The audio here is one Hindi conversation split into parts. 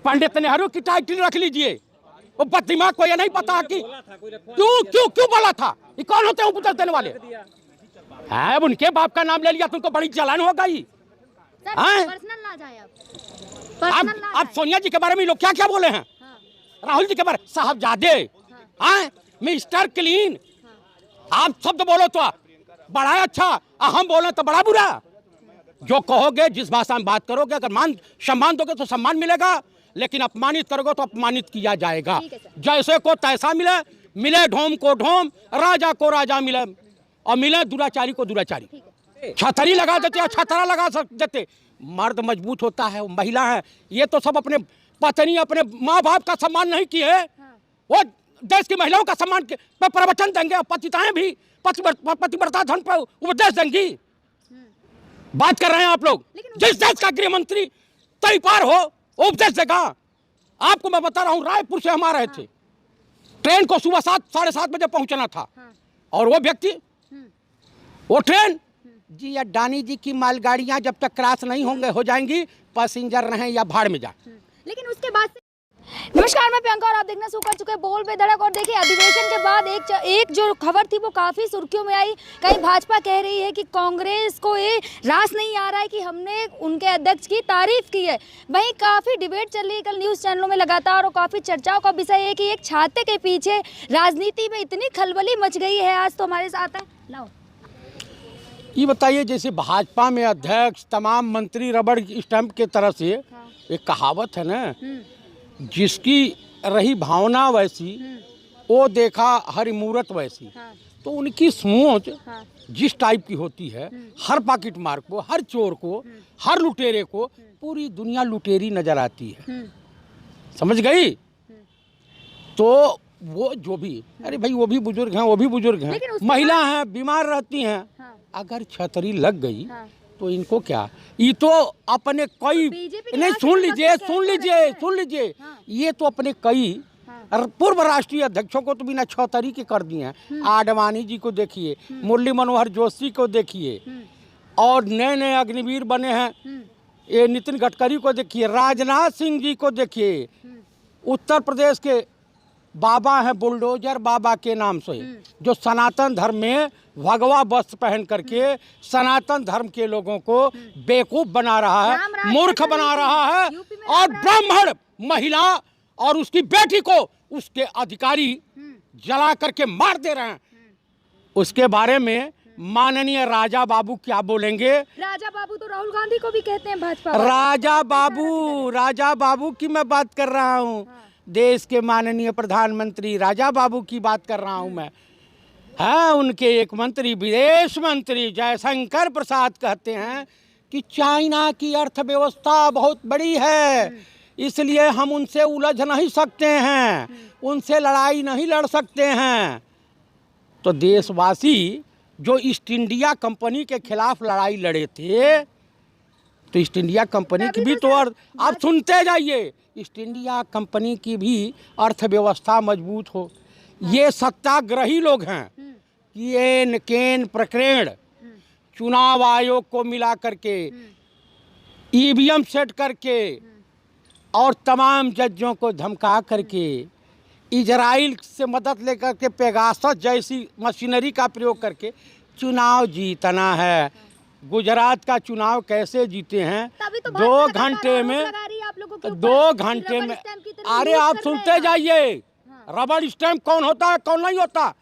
पंडित नेहरू की टाइटल रख लीजिए। वो बददिमाग को ये नहीं पता कि क्यों क्यों क्यों बोला था, ये कौन होते हैं उपदेश देने वाले? है उनके बाप का नाम ले लिया तुमको बड़ी जलन हो गई। पर्सनल ना जाए अब सोनिया जी के बारे में लोग क्या क्या बोले हैं, राहुल जी के बारे साहबजादे, मिस्टर क्लीन। आप शब्द बोलो तो बड़ा अच्छा, हम बोले तो बड़ा बुरा। जो कहोगे, जिस भाषा में बात करोगे, अगर मान सम्मान दोगे तो सम्मान मिलेगा, लेकिन अपमानित करोगे तो अपमानित किया जाएगा। जैसे को तैसा मिले, मिले ढोम को ढोम, राजा को राजा मिले, और मिले दुराचारी को दुराचारी। छतरी लगा देते या छतरा लगा देते। मर्द मजबूत होता है, महिला है, ये तो सब अपने पत्नी अपने माँ बाप का सम्मान नहीं किए, वो देश की महिलाओं का सम्मान पे प्रवचन देंगे। पतिताएं भी पतिव्रता धन पर उपदेश देंगी। बात कर रहे हैं आप लोग। जिस देश का गृह मंत्री तय पार हो उपदेश देगा। आपको मैं बता रहा हूँ, रायपुर से हम आ रहे थे, ट्रेन को सुबह 7-7:30 बजे पहुंचना था, और वो व्यक्ति, वो ट्रेन जी अडानी जी की मालगाड़ियां जब तक क्रॉस नहीं होंगे हो जाएंगी, पैसेंजर रहें या भाड़ में जाए। लेकिन उसके बाद नमस्कार, मैं प्रियंका और आप देखना शुरू कर चुके हैं बोल बेधड़क। और देखिए, अधिवेशन के बाद एक जो खबर थी वो काफ़ी सुर्खियों में आई। कहीं भाजपा कह रही है कि कांग्रेस को ये रास नहीं आ रहा है कि हमने उनके अध्यक्ष की तारीफ की है। वहीं काफ़ी डिबेट चल रही है कल न्यूज़ चैनलों में लगातार, और काफ़ी चर्चाओं का विषय है कि एक छाते के पीछे राजनीति में इतनी खलबली मच गई है। आज तो हमारे साथ है, लाओ ये बताइए, जैसे भाजपा में अध्यक्ष तमाम मंत्री रबड़ स्टैंप के तरह से, एक कहावत है ना, जिसकी रही भावना वैसी, वो देखा हर मूरत वैसी। तो उनकी सोच जिस टाइप की होती है, हर पॉकेट मार को, हर चोर को, हर लुटेरे को पूरी दुनिया लुटेरी नजर आती है। समझ गई? तो वो जो भी, अरे भाई वो भी बुजुर्ग हैं, वो भी बुजुर्ग हैं, महिला हैं, बीमार रहती हैं, अगर छतरी लग गई तो इनको क्या, ये तो अपने कई नहीं, सुन लीजिए, ये तो अपने कई पूर्व राष्ट्रीय अध्यक्षों को तो बिना छतरी के कर दिए हैं। आडवाणी जी को देखिए, मुरली मनोहर जोशी को देखिए, और नए नए अग्निवीर बने हैं, ये नितिन गडकरी को देखिए, राजनाथ सिंह जी को देखिए, उत्तर प्रदेश के बाबा हैं बुलडोजर बाबा के नाम से, जो सनातन धर्म में भगवा वस्त्र पहन करके सनातन धर्म के लोगों को बेवकूफ बना रहा है, मूर्ख बना रहा है, और ब्राह्मण महिला और उसकी बेटी को उसके अधिकारी जला करके मार दे रहे हैं। उसके बारे में माननीय राजा बाबू क्या बोलेंगे? राजा बाबू तो राहुल गांधी को भी कहते हैं भाजपा। राजा बाबू की मैं बात कर रहा हूँ, देश के माननीय प्रधानमंत्री राजा बाबू की बात कर रहा हूँ मैं। हाँ, उनके एक मंत्री, विदेश मंत्री जयशंकर प्रसाद कहते हैं कि चाइना की अर्थव्यवस्था बहुत बड़ी है, इसलिए हम उनसे उलझ नहीं सकते हैं, उनसे लड़ाई नहीं लड़ सकते हैं। तो देशवासी जो ईस्ट इंडिया कंपनी के खिलाफ लड़ाई लड़े थे, तो ईस्ट इंडिया कंपनी की भी तो आप सुनते जाइए, ईस्ट इंडिया कंपनी की भी अर्थव्यवस्था मजबूत हो। ये सत्याग्रही लोग हैं, केन केन प्रकरण, चुनाव आयोग को मिला करके, ईवीएम सेट करके, और तमाम जजों को धमका करके, इजराइल से मदद लेकर के पेगासस जैसी मशीनरी का प्रयोग करके चुनाव जीतना है। गुजरात का चुनाव कैसे जीते हैं? तो 2 घंटे में, 2 घंटे में, अरे आप सुनते जाइए, रबड़ स्टैंप कौन होता है कौन नहीं होता,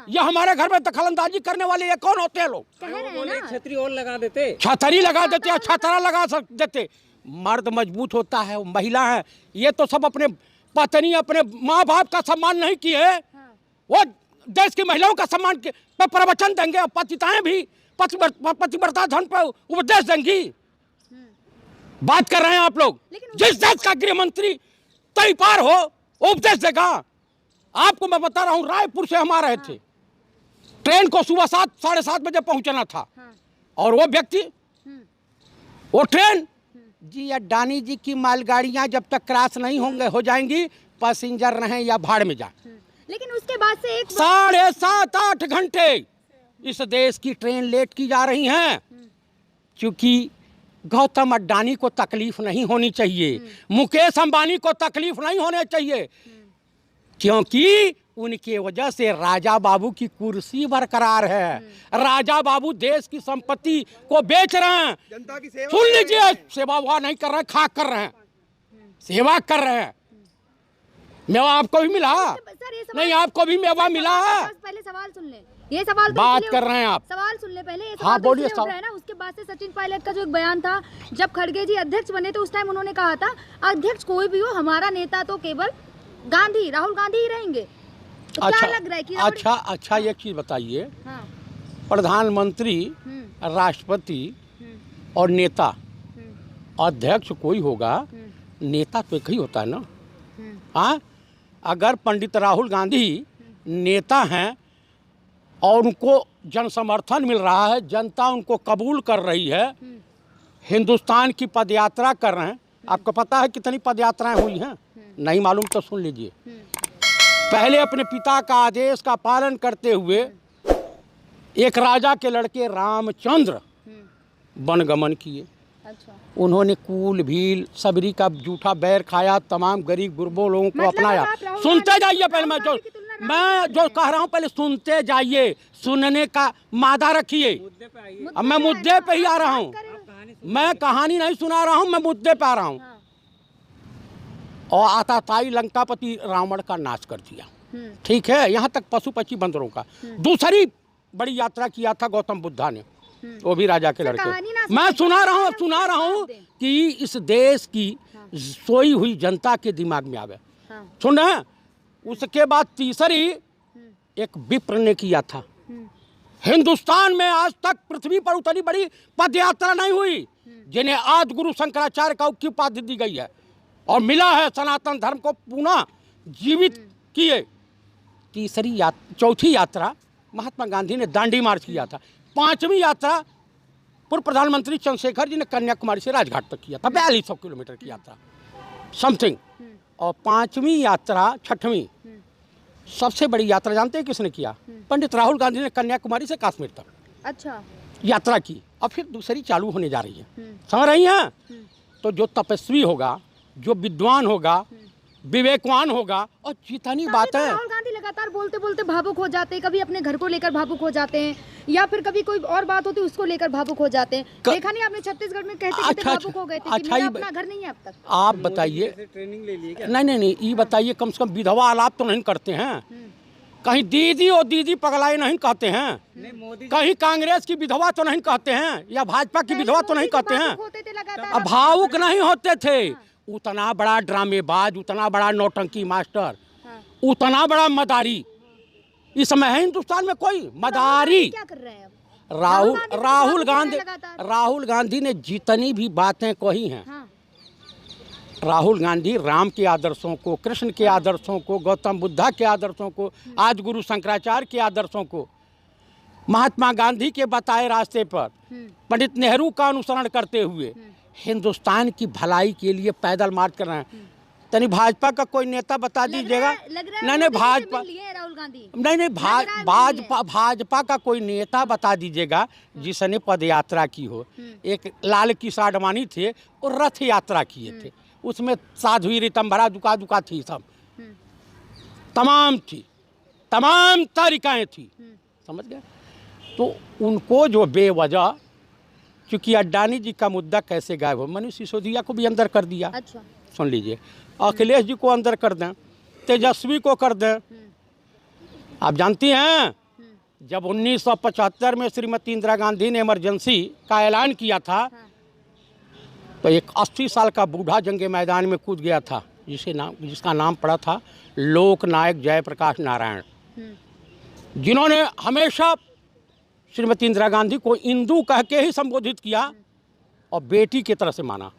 ये हमारे घर में दखलंदाजी करने वाले ये कौन होते हैं लोग? छतरी और लगा देते, छतरी लगा देते या छतरा लगा देते। मर्द मजबूत होता है, महिला है, ये तो सब अपने पत्नी अपने माँ बाप का सम्मान नहीं किए, वो देश की महिलाओं का सम्मान पे प्रवचन देंगे। पतिताएं भी पतिव्रता धन पर उपदेश देंगी। बात कर रहे हैं आप लोग। जिस देश का गृह मंत्री तय पार हो उपदेश देगा। आपको मैं बता रहा हूँ, रायपुर से हम आ रहे थे, ट्रेन को सुबह 7-7:30 बजे पहुंचना था, और वो व्यक्ति, वो ट्रेन जी अडानी जी की मालगाड़ियां जब तक क्रॉस नहीं होंगे हो जाएंगी, पैसेंजर रहें या भाड़ में जाए। लेकिन उसके बाद से 7.5-8 घंटे इस देश की ट्रेन लेट की जा रही हैं, क्योंकि गौतम अड्डानी को तकलीफ नहीं होनी चाहिए, मुकेश अंबानी को तकलीफ नहीं होनी चाहिए, क्योंकि उनके वजह से राजा बाबू की कुर्सी बरकरार है। राजा बाबू देश की संपत्ति को बेच रहे हैं, जनता की सेवा सुन लीजिए, सेवा हुआ नहीं कर रहे, खाक कर रहे हैं, सेवा कर रहे हैं। मेवा आपको भी मिला? सर, ये नहीं, आपको भी मेवा मिला है? पहले सवाल सुन ले, ये सवाल तो बात इसलिए कर रहे हैं आप। सवाल सुन ले पहले, ये हाँ, सवाल तो बोलिए इसलिए उठ रहा है ना। उसके बाद से सचिन पायलट का जो एक बयान था, जब खड़गे जी अध्यक्ष बने थे उस टाइम उन्होंने कहा था अध्यक्ष कोई भी हो, हमारा नेता तो केवल गांधी, राहुल गांधी ही रहेंगे। तो अच्छा, क्या लग रहा है कि अच्छा एक चीज बताइए, हाँ, प्रधानमंत्री, राष्ट्रपति और नेता, अध्यक्ष कोई होगा, नेता तो एक ही होता है ना। हाँ, अगर पंडित राहुल गांधी नेता हैं और उनको जन समर्थन मिल रहा है, जनता उनको कबूल कर रही है, हिंदुस्तान की पदयात्रा कर रहे हैं। आपको पता है कितनी पदयात्राएं हुई हैं? नहीं मालूम तो सुन लीजिए। पहले अपने पिता का आदेश का पालन करते हुए एक राजा के लड़के रामचंद्र वनगमन किए। अच्छा, उन्होंने कूल भील सबरी का जूठा बैर खाया, तमाम गरीब गुरबों लोगों को अपनाया। सुनते जाइए, पहले मैं जो कह रहा हूँ पहले सुनते जाइए, सुनने का मादा रखिए। अब मैं मुद्दे पे ही आ रहा हूँ, मैं कहानी नहीं सुना रहा हूँ, मैं मुद्दे पे आ रहा हूँ। और आताताई लंकापति रावण का नाश कर दिया, ठीक है, यहाँ तक पशु पक्षी बंदरों का। दूसरी बड़ी यात्रा किया था गौतम बुद्धा ने, वो भी राजा के लड़के। मैं सुना रहा हूँ कि इस देश की सोई हुई जनता के दिमाग में आवे। सुन रहे हैं? उसके बाद तीसरी एक विप्र ने किया था। हिंदुस्तान में आज तक पृथ्वी पर उतनी बड़ी पदयात्रा नहीं हुई जिन्हें आदि गुरु शंकराचार्य का उपाधि दी गई है और मिला है सनातन धर्म को पुनः जीवित किए। चौथी यात्रा महात्मा गांधी ने दांडी मार्च किया था। पांचवी यात्रा पूर्व प्रधानमंत्री चंद्रशेखर जी ने कन्याकुमारी से राजघाट तक किया था, 4200 किलोमीटर की यात्रा समथिंग। और पांचवी यात्रा, छठवीं सबसे बड़ी यात्रा जानते हैं किसने किया? पंडित राहुल गांधी ने कन्याकुमारी से कश्मीर तक अच्छा यात्रा की। और फिर दूसरी चालू होने जा रही है, समझ रही हैं? तो जो तपस्वी होगा, जो विद्वान होगा, विवेकवान होगा, और जितनी बात है। राहुल गांधी लगातार बोलते बोलते भावुक हो जाते हैं, कभी अपने घर को लेकर भावुक हो जाते हैं, या फिर कभी कोई और बात होती है उसको लेकर भावुक हो जाते हैं। देखा नहीं आपने छत्तीसगढ़ में कहते भावुक हो गए थे कि मेरा अपना घर नहीं है अब तक। आप बताइए, ट्रेनिंग ले ली क्या? नहीं, ये बताइए, कम से कम विधवा आलाप तो नहीं करते हैं? कहीं दीदी और दीदी पगलाए नहीं कहते हैं? कहीं कांग्रेस की विधवा तो नहीं कहते हैं, या भाजपा की विधवा तो नहीं कहते हैं? अब भावुक नहीं होते थे। उतना बड़ा ड्रामेबाज, उतना बड़ा नौटंकी मास्टर, उतना बड़ा मदारी इस समय है हिंदुस्तान में कोई? मदारी क्या कर रहे हैं अब? राहुल गांधी ने जितनी भी बातें कही हैं, राहुल गांधी राम के आदर्शों को, कृष्ण के आदर्शों को, गौतम बुद्धा के आदर्शों को, आदि गुरु शंकराचार्य के आदर्शों को, महात्मा गांधी के बताए रास्ते पर पंडित नेहरू का अनुसरण करते हुए हिंदुस्तान की भलाई के लिए पैदल मार्च कर रहे हैं। तनी भाजपा का कोई नेता बता दीजिएगा। नहीं, भाजपा नहीं, भाजपा का कोई नेता बता दीजिएगा जिसने पद यात्रा की हो। एक लाल किशोर आडवाणी थे और रथ यात्रा किए थे, उसमें साध्वी ऋतंभरा दुका थी, सब तमाम तारिकाएं थी, समझ गए? तो उनको जो बेवजह, क्योंकि अड्डानी जी का मुद्दा कैसे गायब हो, मनीष सिसोदिया को भी अंदर कर दिया। अच्छा, सुन लीजिए, अखिलेश जी को अंदर कर दें, तेजस्वी को कर दें। आप जानती हैं जब 1975 में श्रीमती इंदिरा गांधी ने इमरजेंसी का ऐलान किया था, तो एक 80 साल का बूढ़ा जंगे मैदान में कूद गया था, जिसका नाम पड़ा था लोकनायक जयप्रकाश नारायण, जिन्होंने हमेशा श्रीमती इंदिरा गांधी को इंदू कह के ही संबोधित किया और बेटी की तरह से माना।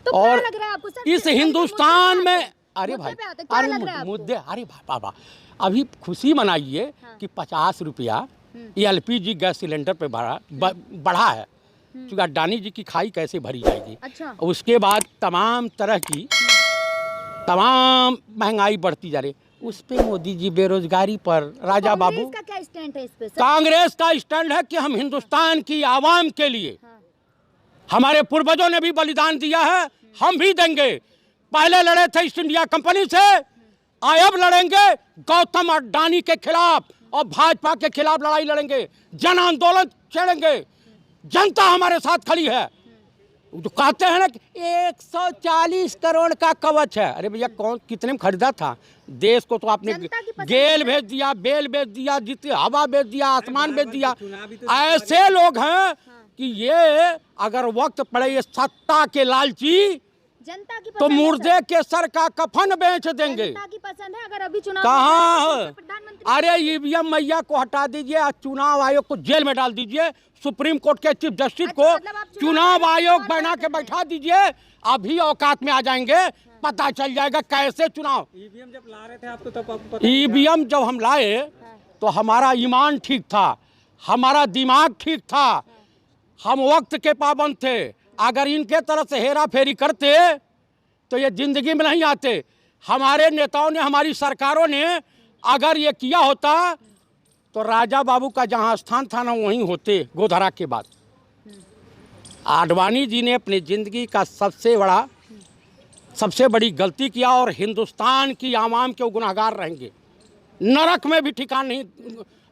तो और क्या लग रहा है आपको सर, इस हिंदुस्तान में, अरे भाई, अरे मुद्दे, अरे बाबा, अभी खुशी मनाइए कि 50 रुपया LPG गैस सिलेंडर पे बढ़ा है, क्योंकि अड्डानी जी की खाई कैसे भरी जाएगी। अच्छा, उसके बाद तमाम तरह की तमाम महंगाई बढ़ती जा रही, उस पे मोदी जी बेरोजगारी पर, राजा बाबू का क्या स्टैंड है इस पे? कांग्रेस का स्टैंड है कि हम हिंदुस्तान की आवाम के लिए हमारे पूर्वजों ने भी बलिदान दिया है, हम भी देंगे। पहले लड़े थे ईस्ट इंडिया कंपनी से, अब लड़ेंगे गौतम अडानी के खिलाफ और भाजपा के खिलाफ लड़ाई लड़ेंगे, जन आंदोलन छेड़ेंगे। जनता हमारे साथ खड़ी है। जो कहते हैं ना कि 140 करोड़ का कवच है, अरे भैया कौन कितने में खरीदा था देश को? तो आपने गेल भेज दिया, बेल भेज दिया, जितनी हवा भेज दिया, आसमान भेज दिया। ऐसे लोग हैं कि ये अगर वक्त पड़े ये सत्ता के लालची जनता की तो मुर्दे के सर का कफन बेच देंगे। जनता की पसंद है। अगर अभी चुनाव कहाँ है? प्रधानमंत्री अरे ईवीएम मैया को हटा दीजिए, आज चुनाव आयोग को जेल में डाल दीजिए, सुप्रीम कोर्ट के चीफ जस्टिस को मतलब आप चुनाव आयोग बना के बैठा दीजिए, अभी औकात में आ जाएंगे, पता चल जाएगा कैसे चुनाव। ईवीएम जब ला रहे थे आप तो तब आपको पता ईवीएम जब हम लाए तो हमारा ईमान ठीक था, हमारा दिमाग ठीक था, हम वक्त के पाबंद थे। अगर इनके तरफ से हेरा फेरी करते तो ये जिंदगी में नहीं आते। हमारे नेताओं ने, हमारी सरकारों ने अगर ये किया होता तो राजा बाबू का जहाँ स्थान था ना वहीं होते गोधरा के बाद। आडवाणी जी ने अपनी ज़िंदगी का सबसे बड़ी गलती किया और हिंदुस्तान की आवाम के गुनहगार रहेंगे। नरक में भी ठिकान नहीं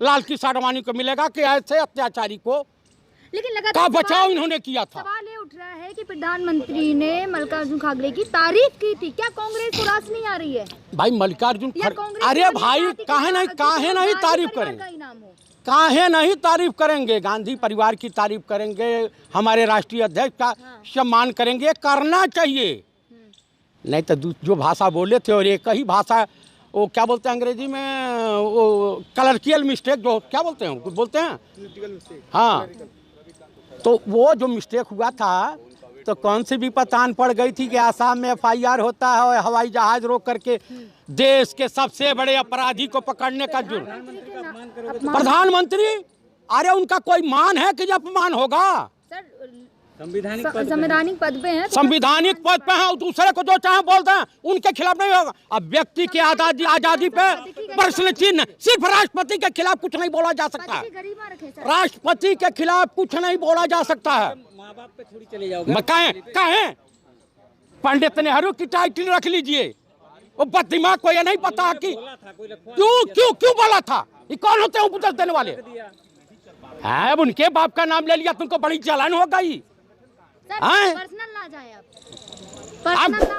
लाल कृष्ण आडवाणी को मिलेगा कि ऐसे अत्याचारी को लेकिन का लगातार बचाव इन्होंने किया था। सवाल ये उठ रहा है कि प्रधानमंत्री ने मल्लिकार्जुन खड़गे की तारीफ की थी, क्या कांग्रेस को रास नहीं आ रही है? भाई मल्लिकार्जुन या कांग्रेस अरे वाले भाई चाहती कि काहे नहीं गांधी तारीफ परिवार करेंगे? का इनाम हो। काहे नहीं तारीफ करेंगे? गांधी परिवार की तारीफ करेंगे, हमारे राष्ट्रीय अध्यक्ष का सम्मान करेंगे, करना चाहिए। नहीं तो जो भाषा बोले थे और एक ही भाषा, वो क्या बोलते हैं अंग्रेजी में, वो कलर्कियल मिस्टेक जो क्या बोलते हैं, कुछ बोलते हैं, हाँ, तो वो जो मिस्टेक हुआ था तो कौन सी भी पतान पड़ गई थी कि आसाम में FIR होता है और हवाई जहाज रोक करके देश के सबसे बड़े अपराधी को पकड़ने का जुर्म। प्रधानमंत्री, अरे उनका कोई मान है कि जो अपमान होगा? सर संवैधानिक पद पे हैं, संविधानिक पद पे हैं, दूसरे को जो चाहे बोलते हैं, उनके खिलाफ नहीं होगा। अब व्यक्ति की आजादी पे प्रश्न चिन्ह, सिर्फ राष्ट्रपति के खिलाफ कुछ नहीं बोला जा सकता है। गरिमा रखे सर। राष्ट्रपति के खिलाफ कुछ नहीं बोला जा सकता है। माँ बाप पे थोड़ी चले जाओगे। कहें पंडित नेहरू की टाइटल रख लीजिए, वो दिमाग को ये नहीं पता कि क्यों बोला था। ये कौन होते हैं उपदेश देने वाले? है उनके बाप का नाम ले लिया, तुमको बड़ी जलन हो गई। पर्सनल ना जाए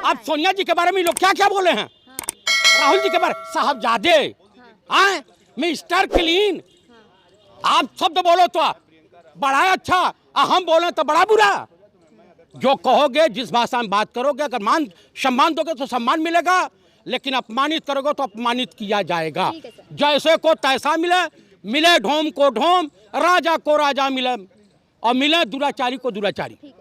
अब सोनिया जी के बारे में लोग क्या क्या बोले हैं, राहुल जी के बारे, साहबजादे, मिस्टर क्लीन, आप शब्द बोलो तो बड़ा अच्छा, हम बोले तो बड़ा बुरा। जो कहोगे, जिस भाषा में बात करोगे, अगर मान सम्मान दोगे तो सम्मान मिलेगा, लेकिन अपमानित करोगे तो अपमानित किया जाएगा। जैसे को तैसा मिले ढोम को ढोम, राजा को राजा मिले और मिले दुराचारी को दुराचारी।